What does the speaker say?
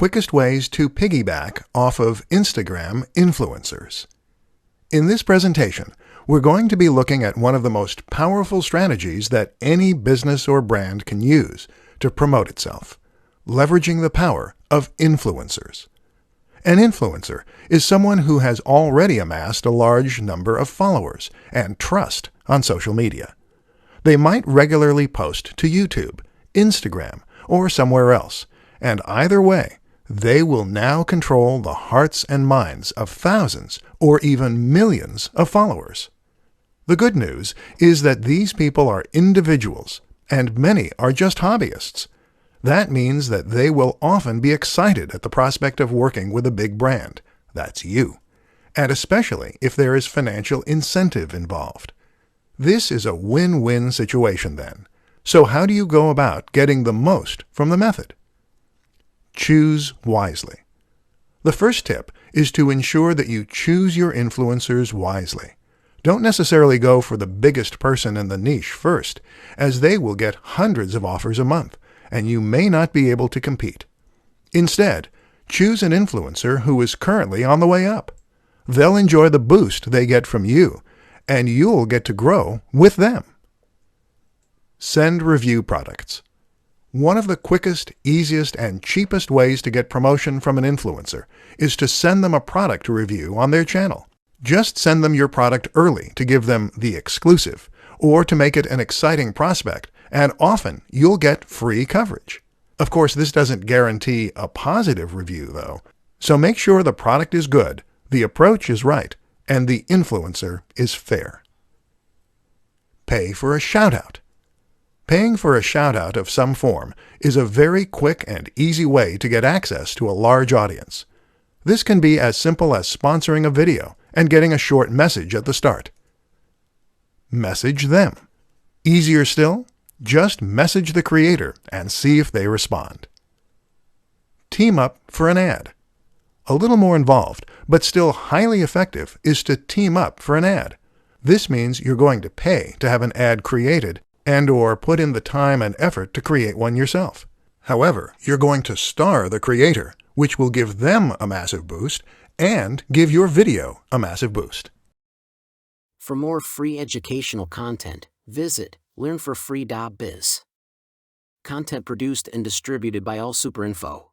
quickest ways to piggyback off of Instagram influencers. In this presentation, we're going to be looking at one of the most powerful strategies that any business or brand can use to promote itself, leveraging the power of influencers. An influencer is someone who has already amassed a large number of followers and trust on social media. They might regularly post to YouTube, Instagram, or somewhere else, and either way, they will now control the hearts and minds of thousands or even millions of followers. The good news is that these people are individuals, and many are just hobbyists. That means that they will often be excited at the prospect of working with a big brand. That's you. And especially if there is financial incentive involved. This is a win-win situation then. So how do you go about getting the most from the method? Choose wisely. The first tip is to ensure that you choose your influencers wisely. Don't necessarily go for the biggest person in the niche first, as they will get hundreds of offers a month, and you may not be able to compete. Instead, choose an influencer who is currently on the way up. They'll enjoy the boost they get from you, and you'll get to grow with them. Send review products. One of the quickest, easiest, and cheapest ways to get promotion from an influencer is to send them a product to review on their channel. Just send them your product early to give them the exclusive, or to make it an exciting prospect, and often you'll get free coverage. Of course, this doesn't guarantee a positive review, though, so make sure the product is good, the approach is right, and the influencer is fair. Pay for a shout-out. Paying for a shout-out of some form is a very quick and easy way to get access to a large audience. This can be as simple as sponsoring a video and getting a short message at the start. Message them. Easier still? Just message the creator and see if they respond. Team up for an ad. A little more involved, but still highly effective, is to team up for an ad. This means you're going to pay to have an ad created and/or put in the time and effort to create one yourself. However, you're going to star the creator, which will give them a massive boost and give your video a massive boost. For more free educational content, visit learnforfree.biz. Content produced and distributed by AllSuperInfo.